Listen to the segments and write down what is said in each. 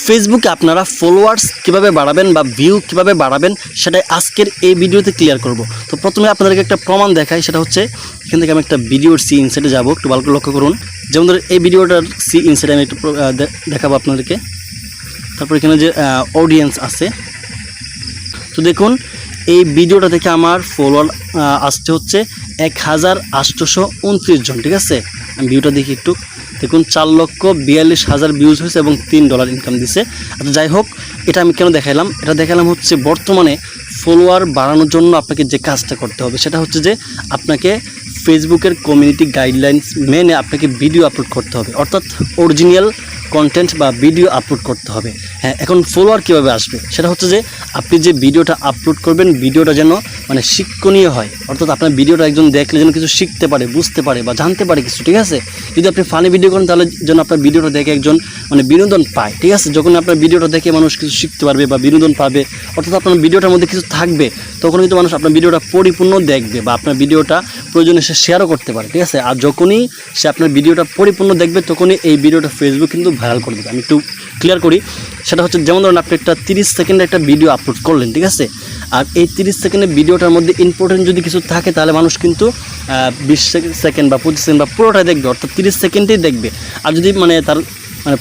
ফেসবুকে আপনারা ফলোয়ার্স কীভাবে বাড়াবেন বা ভিউ কীভাবে বাড়াবেন সেটাই আজকের এই ভিডিওতে ক্লিয়ার করব। তো প্রথমে আপনাদেরকে একটা প্রমাণ দেখাই, সেটা হচ্ছে এখান থেকে আমি একটা ভিডিওর সি ইনসাইটে যাবো, একটু ভালো করে লক্ষ্য করুন। যেমন ধরুন এই ভিডিওটার সি ইনসাইটে আমি একটু দেখাবো আপনাদেরকে। তারপর এখানে যে অডিয়েন্স আছে, তো দেখুন এই ভিডিওটা থেকে আমার ফলোয়ার আসছে হচ্ছে 1829 জন, ঠিক আছে। আমি ভিউটা দেখি একটু, দেখুন 4,42,000 ভিউজ হয়েছে এবং $3 ইনকাম দিছে। আচ্ছা যাই হোক, এটা আমি কেন দেখাইলাম? এটা দেখালাম হচ্ছে বর্তমানে ফলোয়ার বাড়ানোর জন্য আপনাকে যে কাজটা করতে হবে সেটা হচ্ছে যে আপনাকে ফেসবুকের কমিউনিটি গাইডলাইন্স মেনে আপনাকে ভিডিও আপলোড করতে হবে, অর্থাৎ অরিজিনাল কন্টেন্ট বা ভিডিও আপলোড করতে হবে। হ্যাঁ, এখন ফলোয়ার কীভাবে আসবে সেটা হচ্ছে যে আপনি যে ভিডিওটা আপলোড করবেন ভিডিওটা যেন মানে শিক্ষণীয় হয়, অর্থাৎ আপনার ভিডিওটা একজন দেখলে যেন কিছু শিখতে পারে, বুঝতে পারে বা জানতে পারে কিছু, ঠিক আছে। যদি আপনি ফানি ভিডিও করেন তাহলে যেন আপনার ভিডিওটা দেখে একজন মানে বিনোদন পায়, ঠিক আছে। যখন আপনার ভিডিওটা দেখে মানুষ কিছু শিখতে পারবে বা বিনোদন পাবে, অর্থাৎ আপনার ভিডিওটার মধ্যে কিছু থাকবে, তখন কিন্তু মানুষ আপনার ভিডিওটা পরিপূর্ণ দেখবে বা আপনার ভিডিওটা প্রয়োজনে সে শেয়ারও করতে পারে, ঠিক আছে। আর যখনই সে আপনার ভিডিওটা পরিপূর্ণ দেখবে তখনই এই ভিডিওটা ফেসবুক কিন্তু ভাইরাল করে দেবে। আমি একটু ক্লিয়ার করি, সেটা হচ্ছে যেমন ধরুন আপনি একটা 30 সেকেন্ডের একটা ভিডিও আপলোড করলেন, ঠিক আছে। আর এই 30 সেকেন্ডের ভিডিওটার মধ্যে ইম্পর্টেন্ট যদি কিছু থাকে তাহলে মানুষ কিন্তু 20 সেকেন্ড বা 25 সেকেন্ড বা পুরোটাই দেখবে, অর্থাৎ 30 সেকেন্ডেই দেখবে। আর যদি তার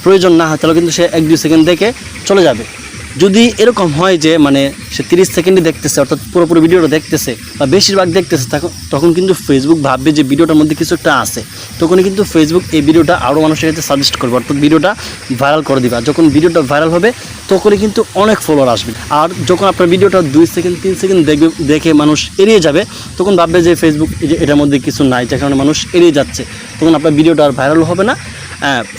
প্রয়োজন না হয় তাহলে কিন্তু সে 1-2 সেকেন্ড দেখে চলে যাবে। যদি এরকম হয় যে সে 30 সেকেন্ডই দেখতেছে, অর্থাৎ পুরোপুরি ভিডিওটা দেখতেছে বা বেশিরভাগ দেখতেছে, তখন কিন্তু ফেসবুক ভাববে যে ভিডিওটার মধ্যে কিছু একটা আছে, তখনই কিন্তু ফেসবুক এই ভিডিওটা আরও মানুষের কাছে সাজেস্ট করবে, অর্থাৎ ভিডিওটা ভাইরাল করে দিবে। আর যখন ভিডিওটা ভাইরাল হবে তখনই কিন্তু অনেক ফলোয়ার আসবে। আর যখন আপনার ভিডিওটা 2 সেকেন্ড 3 সেকেন্ড দেখে মানুষ এড়িয়ে যাবে, তখন ভাববে যে ফেসবুক এটার মধ্যে কিছু নাই, যে কারণে মানুষ এড়িয়ে যাচ্ছে, তখন আপনার ভিডিওটা আর ভাইরাল হবে না,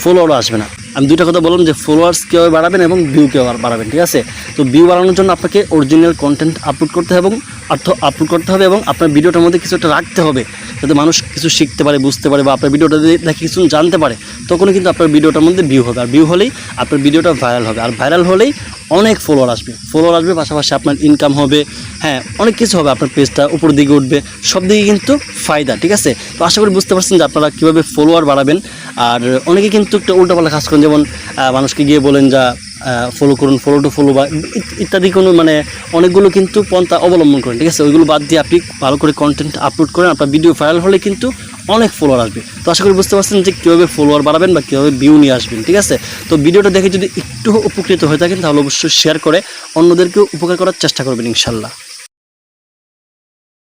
ফলোয়ারও আসবে না। আমি দুইটা কথা বললাম যে ফলোয়ার্স কীভাবে বাড়াবেন এবং ভিউ কীভাবে বাড়াবেন, ঠিক আছে। তো ভিউ বাড়ানোর জন্য আপনাকে অরিজিনাল কন্টেন্ট আপলোড করতে হবে এবং আপনার ভিডিওটার মধ্যে কিছু একটা রাখতে হবে যাতে মানুষ কিছু শিখতে পারে, বুঝতে পারে বা আপনার ভিডিওটা দেখে কিছু জানতে পারে, তখনই কিন্তু আপনার ভিডিওটার মধ্যে ভিউ হবে। আর ভিউ হলেই আপনার ভিডিওটা ভাইরাল হবে, আর ভাইরাল হলেই অনেক ফলোয়ার আসবে, পাশাপাশি আপনার ইনকাম হবে, হ্যাঁ অনেক কিছু হবে, আপনার পেজটা উপর দিকে উঠবে, সব দিকে কিন্তু ফায়দা, ঠিক আছে। তো আশা করি বুঝতে পারছেন যে আপনারা কীভাবে ফলোয়ার বাড়াবেন। আর অনেকে কিন্তু একটা উল্টাপাল্টা কাজ করেন, যেমন মানুষকে গিয়ে বলেন যা ফলো করুন, ফলো টু ফলো বা ইত্যাদি কোনো অনেকগুলো কিন্তু পন্থা অবলম্বন করেন, ঠিক আছে। ওইগুলো বাদ দিয়ে আপনি ভালো করে কন্টেন্ট আপলোড করেন, আপনার ভিডিও ভাইরাল হলে কিন্তু অনেক ফলোয়ার আসবে। তো আশা করি বুঝতে পারছেন যে কীভাবে ফলোয়ার বাড়াবেন বা কীভাবে ভিউ নিয়ে আসবেন, ঠিক আছে। তো ভিডিওটা দেখে যদি একটু উপকৃত হয়ে থাকেন তাহলে অবশ্যই শেয়ার করে অন্যদেরকেও উপকার করার চেষ্টা করবেন ইনশাল্লাহ।